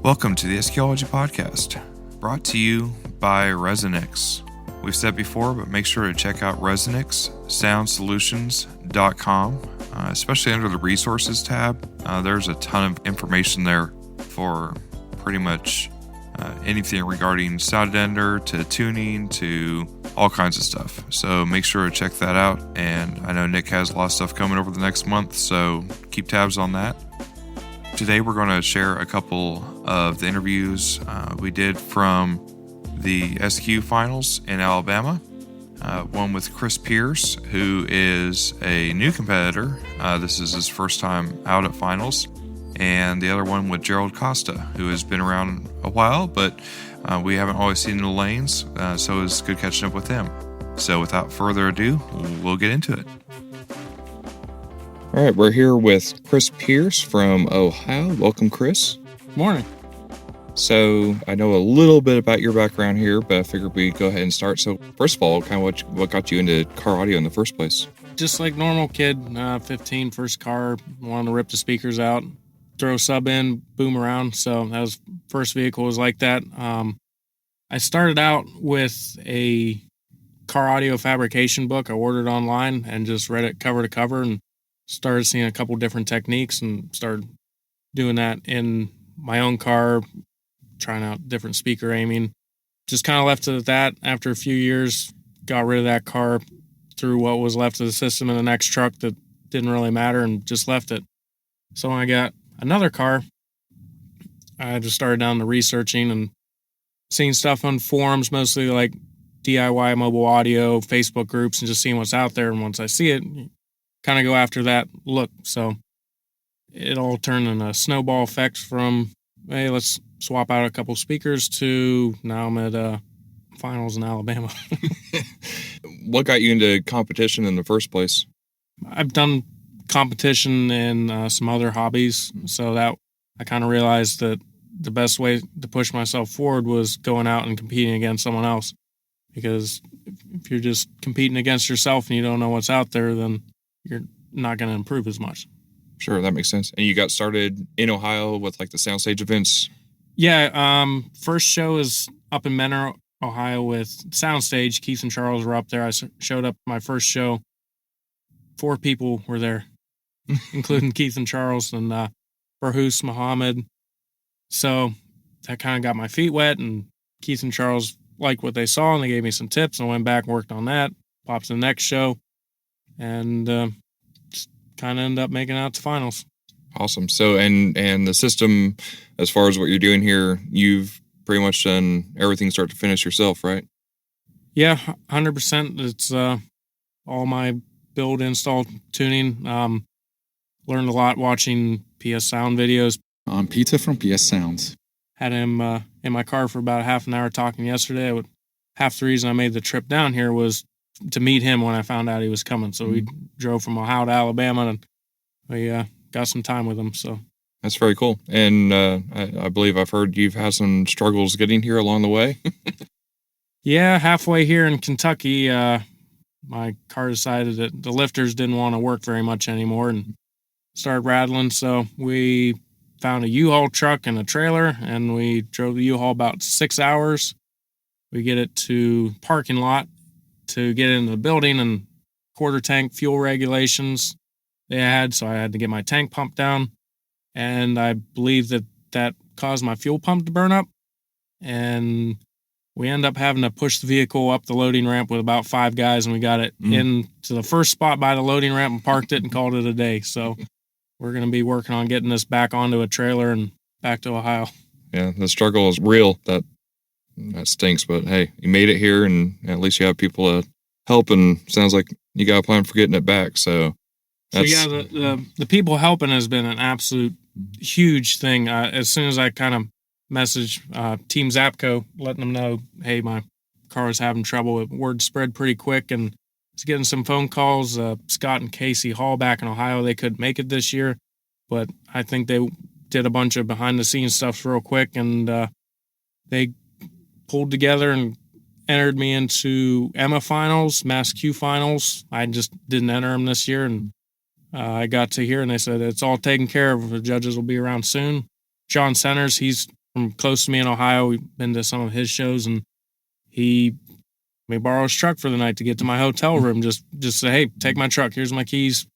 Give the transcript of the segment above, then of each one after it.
Welcome to the Archaeology Podcast, brought to you by Resonix. We've said before, but make sure to check out ResonixSoundSolutions.com, especially under the Resources tab. There's a ton of information there for pretty much anything regarding sound editor to tuning to all kinds of stuff. So make sure to check that out. And I know Nick has a lot of stuff coming over the next month, so keep tabs on that. Today we're going to share a couple of the interviews we did from the SQ finals in Alabama. One with Chris Pearce, who is a new competitor. This is his first time out at finals. And the other one with Gerald Costa, who has been around a while, but we haven't always seen the lanes, so it's good catching up with him. So without further ado, we'll get into it. All right, we're here with Chris Pearce from Ohio. Welcome, Chris. Morning. So I know a little bit about your background here, but I figured we'd go ahead and start. So first of all, kind of what got you into car audio in the first place? Just like normal kid, 15, first car, wanted to rip the speakers out, throw sub in, boom around. So that was first vehicle was like that. I started out with a car audio fabrication book I ordered online and just read it cover to cover and started seeing a couple different techniques and started doing that in my own car, trying out different speaker aiming. Just kind of left it at that. After a few years, got rid of that car, threw what was left of the system in the next truck that didn't really matter and just left it. So when I got another car, I just started down the researching and seeing stuff on forums, mostly like DIY mobile audio, Facebook groups, and just seeing what's out there. And once I see it, kind of go after that look. So it all turned in a snowball effect from, hey, let's swap out a couple speakers to now I'm at finals in Alabama. What got you into competition in the first place? I've done competition in some other hobbies. So that I kind of realized that the best way to push myself forward was going out and competing against someone else. Because if you're just competing against yourself and you don't know what's out there, then you're not going to improve as much. Sure, that makes sense. And you got started in Ohio with like the soundstage events? Yeah, first show is up in Menor, Ohio with Soundstage. Keith and Charles were up there. I showed up my first show. 4 people were there, including Keith and Charles and Barhus Muhammad. So that kind of got my feet wet, and Keith and Charles liked what they saw, and they gave me some tips. I went back and worked on that, popped to the next show, and just kind of ended up making it out to finals. Awesome. So, and the system, as far as what you're doing here, you've pretty much done everything start to finish yourself, right? Yeah, 100%. It's all my build, install, tuning. Learned a lot watching PS Sound videos. I'm Peter from PS Sounds. Had him in my car for about half an hour talking yesterday. Half the reason I made the trip down here was to meet him when I found out he was coming. So we drove from Ohio to Alabama, and we got some time with him. So that's very cool. And I believe I've heard you've had some struggles getting here along the way. Yeah, halfway here in Kentucky, my car decided that the lifters didn't want to work very much anymore and started rattling. So we found a U-Haul truck and a trailer, and we drove the U-Haul about 6 hours. We get it to parking lot to get into the building, and quarter tank fuel regulations they had, so I had to get my tank pumped down, and I believe that caused my fuel pump to burn up, and we end up having to push the vehicle up the loading ramp with about 5 guys, and we got it into the first spot by the loading ramp and parked it and called it a day. So we're going to be working on getting this back onto a trailer and back to Ohio. Yeah, the struggle is real. That stinks, but hey, you made it here, and at least you have people to help, and sounds like you got a plan for getting it back. So the people helping has been an absolute huge thing. As soon as I kind of messaged Team Zapco, letting them know, hey, my car is having trouble, word spread pretty quick, and was getting some phone calls. Scott and Casey Hall back in Ohio, they couldn't make it this year, but I think they did a bunch of behind-the-scenes stuff real quick, and they pulled together and entered me into EMA finals, MASQ finals. I just didn't enter them this year, and I got to here, and they said it's all taken care of. The judges will be around soon. John Centers, he's from close to me in Ohio. We've been to some of his shows, and he may borrow his truck for the night to get to my hotel room. Just say, hey, take my truck. Here's my keys.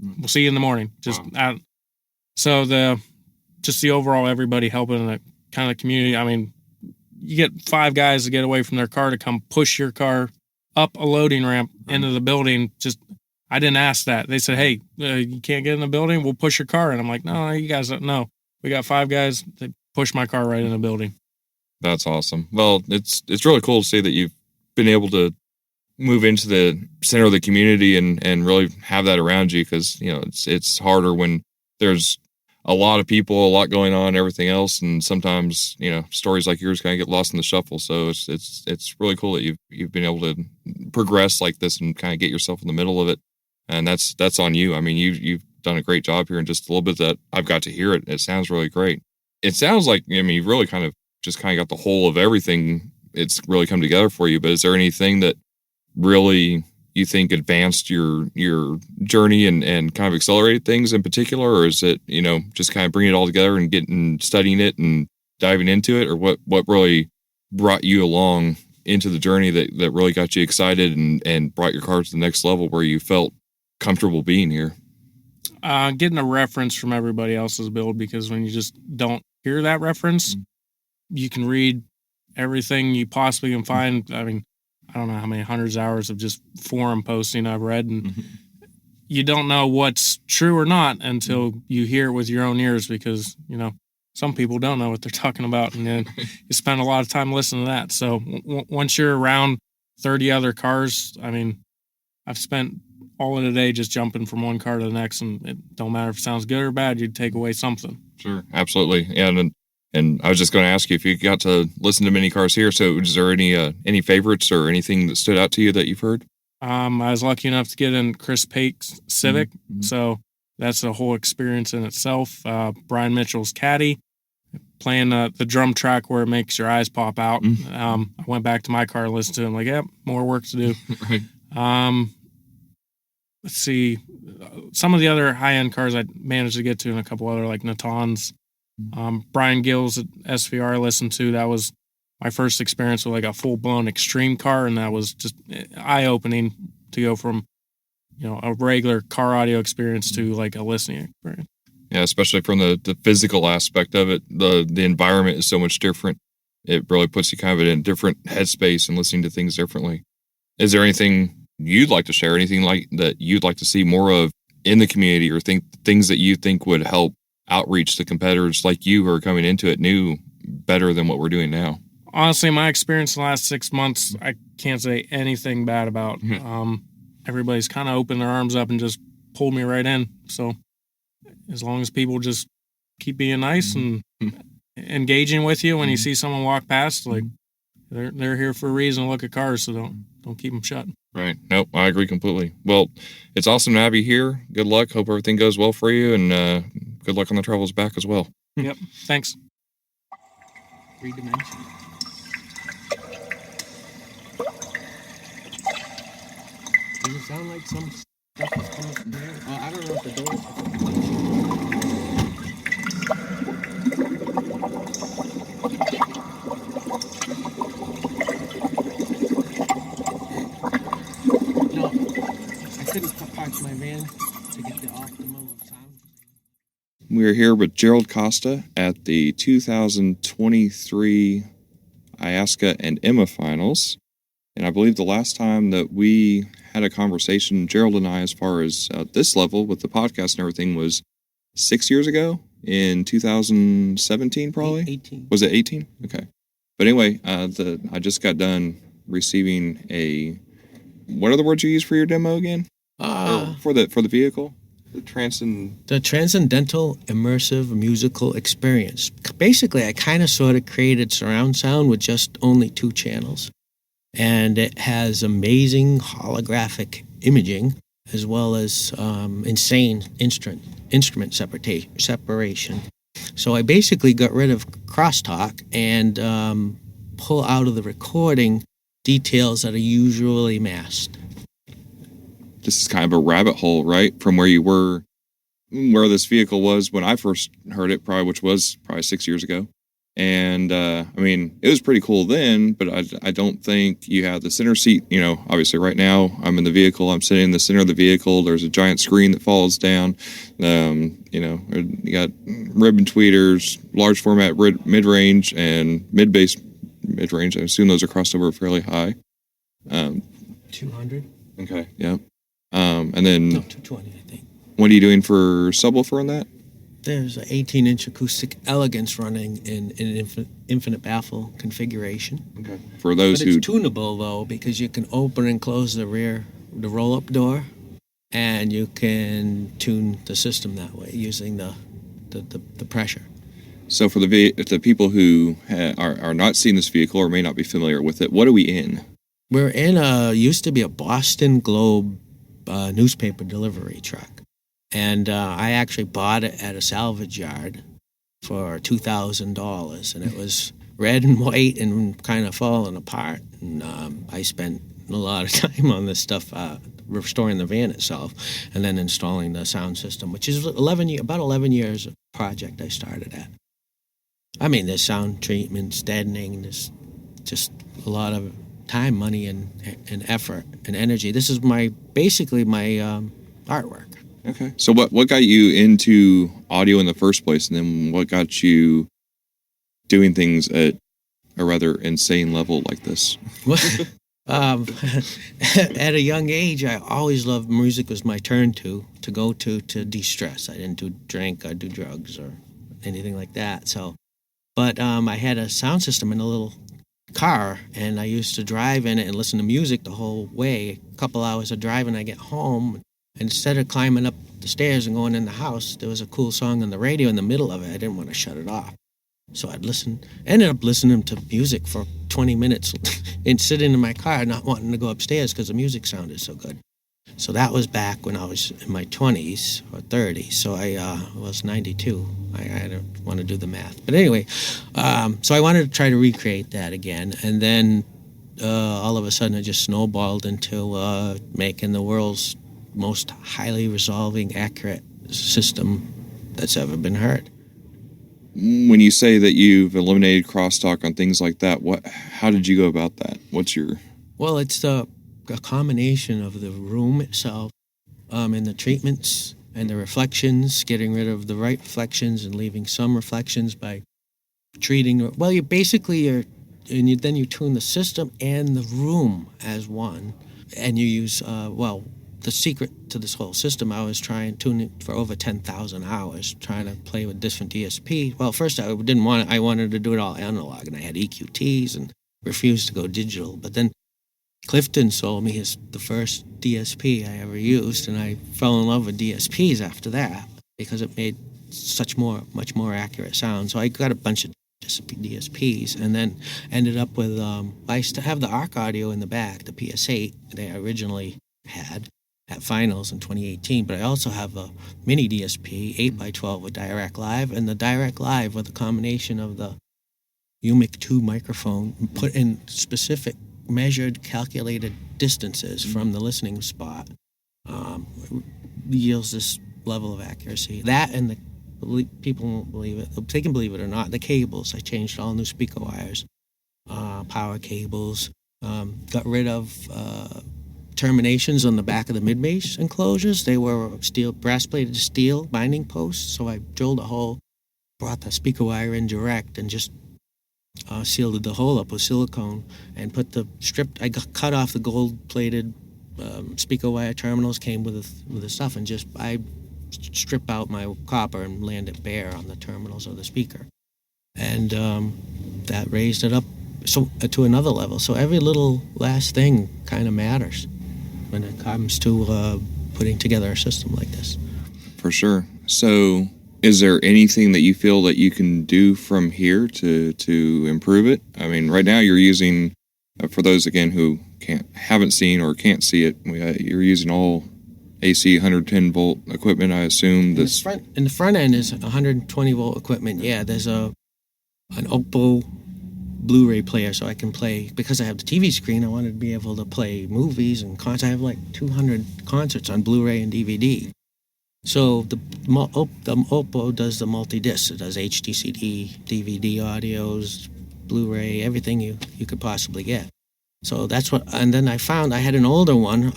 We'll see you in the morning. So the overall everybody helping in the kind of community. I mean, you get 5 guys to get away from their car to come push your car up a loading ramp into the building. I didn't ask that. They said, hey, you can't get in the building. We'll push your car. And I'm like, no, you guys don't know. We got 5 guys that push my car right in the building. That's awesome. Well, it's really cool to see that you've been able to move into the center of the community and really have that around you, because, you know, it's harder when there's a lot of people, a lot going on, everything else, and sometimes, you know, stories like yours kind of get lost in the shuffle. So it's really cool that you've been able to progress like this and kind of get yourself in the middle of it, and that's on you. I mean, you've done a great job here, and just a little bit that I've got to hear it. It sounds really great. It sounds like, I mean, you really kind of got the whole of everything. It's really come together for you. But is there anything that really you think advanced your journey and kind of accelerated things in particular, or is it, you know, just kind of bringing it all together and studying it and diving into it, or what really brought you along into the journey that really got you excited and brought your car to the next level where you felt comfortable being here? Getting a reference from everybody else's build, because when you just don't hear that reference, you can read everything you possibly can find. I mean, I don't know how many hundreds of hours of just forum posting I've read, and you don't know what's true or not until you hear it with your own ears, because, you know, some people don't know what they're talking about, and then you spend a lot of time listening to that. So once you're around 30 other cars, I mean, I've spent all of the day just jumping from one car to the next, and it don't matter if it sounds good or bad, you'd take away something. Sure, absolutely. Yeah, and I was just going to ask you if you got to listen to many cars here. So is there any favorites or anything that stood out to you that you've heard? I was lucky enough to get in Chris Pearce's Civic, so that's a whole experience in itself. Brian Mitchell's Caddy, playing the drum track where it makes your eyes pop out. I went back to my car and listened to it. I'm like, yep, more work to do. Right. Let's see. Some of the other high-end cars I managed to get to, and a couple other, like Natans. Brian Gill's at SVR I listened to. That was my first experience with like a full-blown extreme car, and that was just eye-opening to go from, you know, a regular car audio experience to like a listening experience. Yeah, especially from the physical aspect of it. The environment is so much different. It really puts you kind of in a different headspace and listening to things differently. Is there anything you'd like to share, anything like that you'd like to see more of in the community, or things that you think would help outreach to competitors like you who are coming into it new better than what we're doing now? Honestly, my experience in the last 6 months, I can't say anything bad about. Everybody's kind of opened their arms up and just pulled me right in. So as long as people just keep being nice and engaging with you when you see someone walk past, like they're here for a reason to look at cars, so don't keep them shut. Right. Nope, I agree completely. Well, it's awesome to have you here. Good luck. Hope everything goes well for you, and good luck on the travels back as well. Yep. Thanks. 3-dimensional. Does it sound like some stuff is coming from there? I don't know if the doors No, I couldn't park my van to get the optimal sound. We're here with Gerald Costa at the 2023 IASCA and EMA finals. And I believe the last time that we had a conversation, Gerald and I, as far as this level with the podcast and everything, was 6 years ago in 2017, probably? 18. Was it 18? Okay. But anyway, I just got done receiving what are the words you use for your demo again? For the vehicle? The transcendental immersive musical experience. Basically, I kind of sort of created surround sound with just only 2 channels. And it has amazing holographic imaging as well as insane instrument separation. So I basically got rid of crosstalk and pull out of the recording details that are usually masked. This is kind of a rabbit hole, right? From where you were, where this vehicle was when I first heard it, which was probably 6 years ago, And I mean, it was pretty cool then, but I don't think you have the center seat. You know, obviously right now I'm in the vehicle, I'm sitting in the center of the vehicle. There's a giant screen that falls down. You know, you got ribbon tweeters, large format mid-range and mid-bass mid-range. I assume those are crossed over fairly high. 200? Okay, yeah. And then No, 220, I think. what are you doing for subwoofer on that? There's an 18-inch acoustic elegance running in an infinite baffle configuration. Okay. For those But who it's tunable, though, because you can open and close the roll-up door, and you can tune the system that way using the pressure. So for the people who are not seeing this vehicle or may not be familiar with it, what are we in? We're in used to be a Boston Globe newspaper delivery truck. And I actually bought it at a salvage yard for $2,000. And it was red and white and kind of falling apart. And I spent a lot of time on this stuff, restoring the van itself and then installing the sound system, which is about 11 years of project I started at. I mean, there's sound treatments, deadening, there's just a lot of time, money, and effort and energy. This is basically my artwork. Okay. So what got you into audio in the first place, and then what got you doing things at a rather insane level like this? At a young age, I always loved music. Was my turn to go to de-stress. I didn't do drink or do drugs or anything like that. So, but I had a sound system in a little car, and I used to drive in it and listen to music the whole way. A couple hours of driving, I get home. And instead of climbing up the stairs and going in the house, there was a cool song on the radio in the middle of it. I didn't want to shut it off. So ended up listening to music for 20 minutes and sitting in my car not wanting to go upstairs because the music sounded so good. So that was back when I was in my 20s or 30s. So I was 92. I don't want to do the math. But anyway, so I wanted to try to recreate that again. And then all of a sudden it just snowballed into making the world's most highly resolving, accurate system that's ever been heard. When you say that you've eliminated crosstalk on things like that, how did you go about that? What's your... Well, it's a combination of the room itself and the treatments and the reflections, getting rid of the right reflections and leaving some reflections by treating... Well, you then you tune the system and the room as one, and you use, the secret to this whole system, I was trying to tune it for over 10,000 hours, trying to play with different DSP. Well, first I wanted to do it all analog, and I had EQTs and refused to go digital. But then Clifton sold me the first DSP I ever used, and I fell in love with DSPs after that because it made much more accurate sound. So I got a bunch of DSPs, and then ended up with, I used to have the ARC audio in the back, the PS8 they originally had at finals in 2018, but I also have a mini DSP 8x12 with Direct Live, and the Direct Live with a combination of the UMIC 2 microphone put in specific measured calculated distances from the listening spot yields this level of accuracy. That, and people won't believe it, they can believe it or not, the cables. I changed all new speaker wires, power cables, got rid of terminations on the back of the mid-bass enclosures. They were brass-plated steel binding posts, so I drilled a hole, brought the speaker wire in direct, and just sealed the hole up with silicone, and I cut off the gold-plated speaker wire terminals, came with the stuff, and I strip out my copper and land it bare on the terminals of the speaker. And that raised it up to another level. So every little last thing kind of matters when it comes to putting together a system like this. For sure. So is there anything that you feel that you can do from here to improve it? I mean, right now you're using, for those again who haven't seen or can't see it, you're using all AC 110 volt equipment, I assume. In the front end is 120 volt equipment. Yeah, there's an Oppo Blu-ray player, so I can play, because I have the TV screen, I wanted to be able to play movies and concerts. I have like 200 concerts on Blu-ray and DVD. So the Oppo does the multi-disc. It does HD, DVD audios, Blu-ray, everything you could possibly get. So that's what, and then I found I had an older one,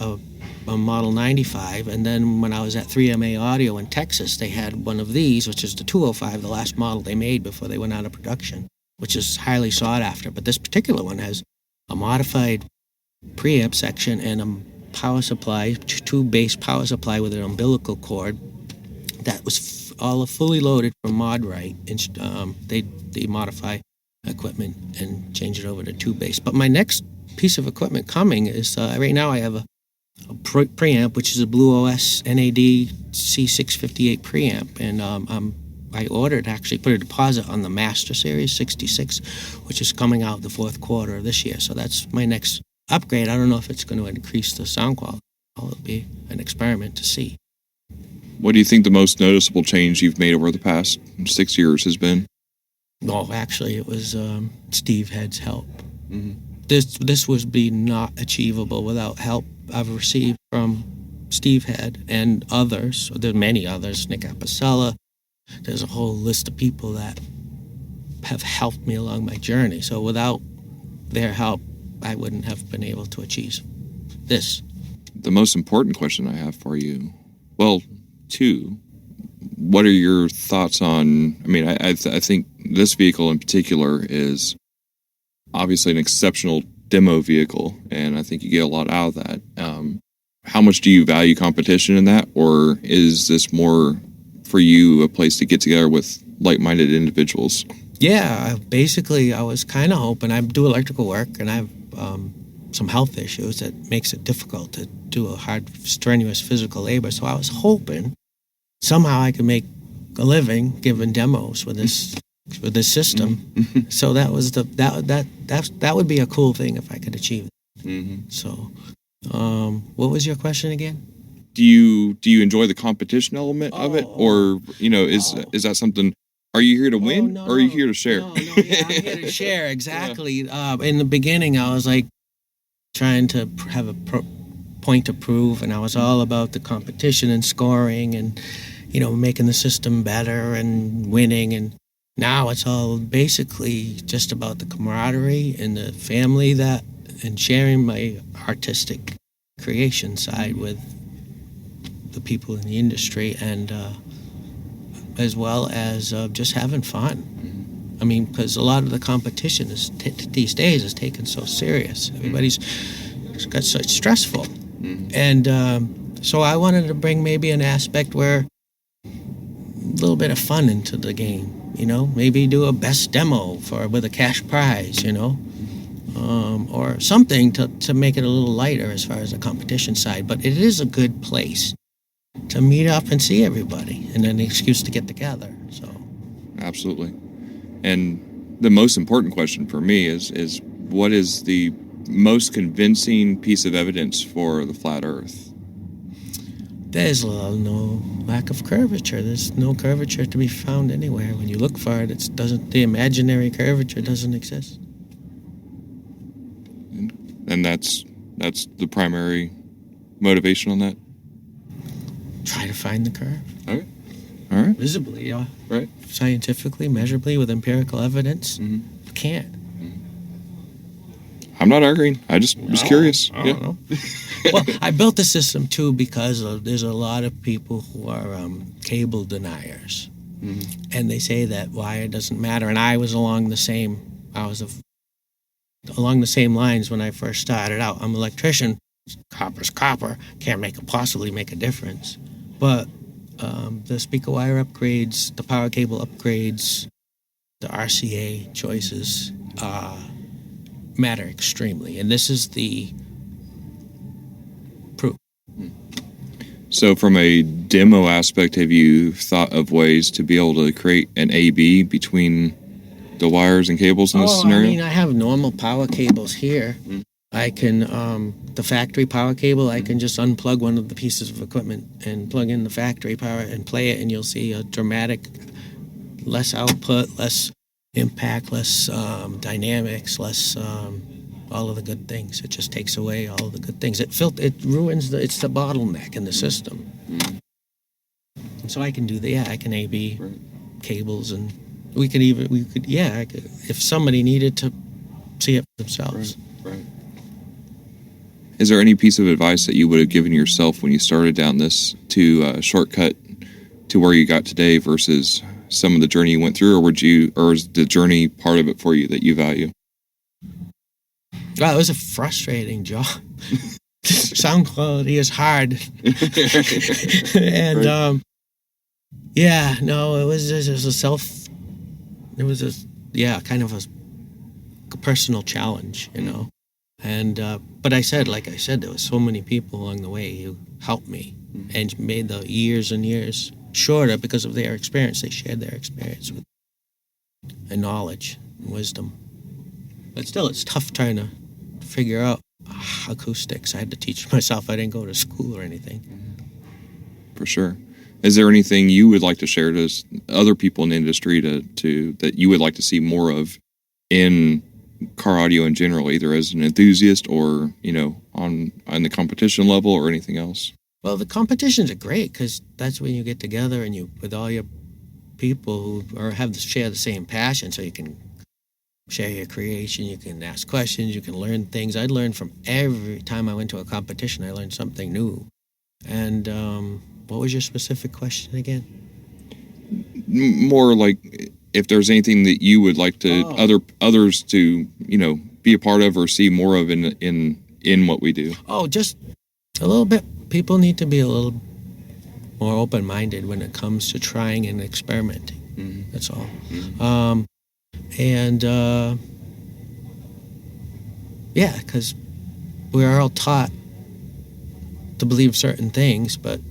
a Model 95, and then when I was at 3MA Audio in Texas, they had one of these, which is the 205, the last model they made before they went out of production, which is highly sought after. But this particular one has a modified preamp section and a power supply, two bass power supply with an umbilical cord that was all fully loaded from ModRite. They modify equipment and change it over to two bass. But my next piece of equipment coming is right now I have a preamp, which is a Blue OS NAD C658 preamp, and I ordered, actually put a deposit on the Master Series 66, which is coming out the fourth quarter of this year. So that's my next upgrade. I don't know if it's going to increase the sound quality. It'll be an experiment to see. What do you think the most noticeable change you've made over the past 6 years has been? No, actually, it was Steve Head's help. Mm-hmm. This would be not achievable without help I've received from Steve Head and others. There are many others, Nick Apicella. There's a whole list of people that have helped me along my journey. So without their help, I wouldn't have been able to achieve this. The most important question I have for you, well, two, what are your thoughts on, I mean, I think this vehicle in particular is obviously an exceptional demo vehicle, and I think you get a lot out of that. How much do you value competition in that, or is this more for you a place to get together with like-minded individuals? Yeah, basically I was kind of hoping, I do electrical work and I have some health issues that makes it difficult to do a hard, strenuous physical labor. So I was hoping somehow I could make a living giving demos with this system. Mm-hmm. So that was that would be a cool thing if I could achieve it. Mm-hmm. So, what was your question again? Do you enjoy the competition element of it, or is that something? Are you here to win, or are you here to share? No, yeah, I'm here to share, exactly. Yeah. In the beginning, I was like trying to have a point to prove, and I was all about the competition and scoring and, making the system better and winning. And now it's all basically just about the camaraderie and the family and sharing my artistic creation side with the people in the industry, and as well as just having fun. I mean, because a lot of the competition these days is taken so serious. Everybody's got such stressful. Mm-hmm. And so I wanted to bring maybe an aspect where a little bit of fun into the game, maybe do a best demo with a cash prize, or something to make it a little lighter as far as the competition side. But it is a good place to meet up and see everybody, and an excuse to get together. So, absolutely. And the most important question for me is what is the most convincing piece of evidence for the flat Earth? There's no lack of curvature. There's no curvature to be found anywhere. When you look for it, the imaginary curvature doesn't exist. And that's the primary motivation on that? Try to find the curve. Okay. All right. Visibly, yeah. Right. Scientifically, measurably, with empirical evidence. Mm-hmm. You can't. I'm not arguing. I just was curious. I don't know. Well, I built the system, too, because there's a lot of people who are cable deniers. Mm-hmm. And they say that wire doesn't matter. And I was along the same lines when I first started out. I'm an electrician. Copper's copper. Can't possibly make a difference. But the speaker wire upgrades, the power cable upgrades, the RCA choices matter extremely. And this is the proof. So from a demo aspect, have you thought of ways to be able to create an AB between the wires and cables in this scenario? I mean, I have normal power cables here. Mm. I can, the factory power cable, I can just unplug one of the pieces of equipment and plug in the factory power and play it, and you'll see a dramatic, less output, less impact, less dynamics, less all of the good things. It just takes away all of the good things. It ruins it's the bottleneck in the system. So I can do that. Yeah, I can AB Right. cables, and we could, if somebody needed to see it for themselves. Right. Is there any piece of advice that you would have given yourself when you started down this to shortcut to where you got today versus some of the journey you went through, or is the journey part of it for you that you value? Well, it was a frustrating job. Sound quality is hard. And, Right. it was just kind of a personal challenge, And, but like I said, there was so many people along the way who helped me and made the years and years shorter because of their experience. They shared their experience with and knowledge and wisdom. But still, it's tough trying to figure out acoustics. I had to teach myself. I didn't go to school or anything. For sure. Is there anything you would like to share to other people in the industry to that you would like to see more of in car audio in general, either as an enthusiast or on the competition level or anything else? Well, the competitions are great because that's when you get together and you with all your people who share the same passion, so you can share your creation, you can ask questions, you can learn things. I learned from every time I went to a competition. I learned something new. And what was your specific question again? More like if there's anything that you would like to others to be a part of or see more of in what we do. Oh, just a little bit. People need to be a little more open-minded when it comes to trying and experimenting. Mm-hmm. That's all. Mm-hmm. Because we are all taught to believe certain things, but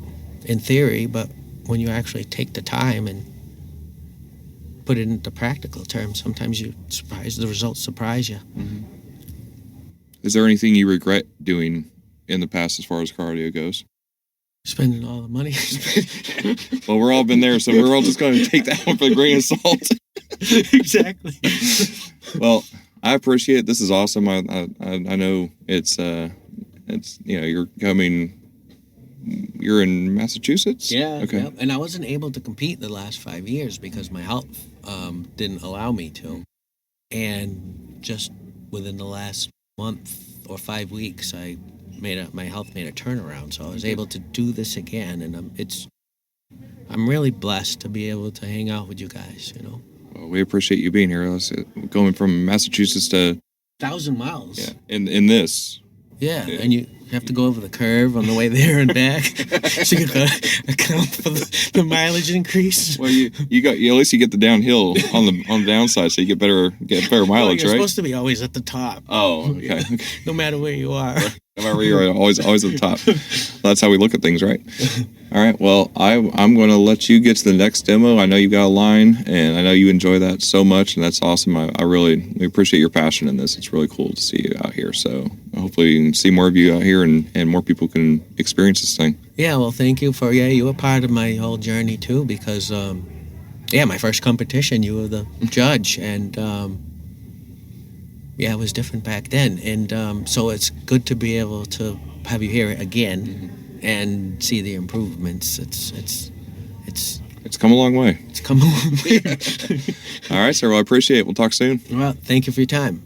in theory, but when you actually take the time and put it into practical terms, sometimes the results surprise you. Mm-hmm. Is there anything you regret doing in the past as far as car audio goes? Spending all the money. Well, we're all been there, so we're all just going to take that one for a grain of salt. Exactly. Well, I appreciate it. This is awesome. I know it's you're in Massachusetts? Yeah. Okay. Yep. And I wasn't able to compete the last 5 years because my health didn't allow me to. And just within the last month or 5 weeks, my health made a turnaround. So I was able to do this again, and I'm really blessed to be able to hang out with you guys. Well, we appreciate you being here. Going from Massachusetts to 1,000 miles. Yeah, in this. Yeah, and you have to go over the curve on the way there and back, so you got to account for the mileage increase. Well, at least you get the downhill on the downside, so you get better mileage, you're right? supposed to be always at the top. Oh, okay. No matter where you are. No matter where you're at, always at the top. That's how we look at things, right? All right. Well, I'm going to let you get to the next demo. I know you got a line, and I know you enjoy that so much, and that's awesome. We appreciate your passion in this. It's really cool to see you out here. So hopefully you can see more of you out here, and more people can experience this thing. Yeah. Well, thank you you were part of my whole journey too, because my first competition, you were the judge, and it was different back then, and so it's good to be able to have you here again and see the improvements. It's come a long way. It's come a long way. All right, sir. Well, I appreciate it. We'll talk soon. Well, thank you for your time.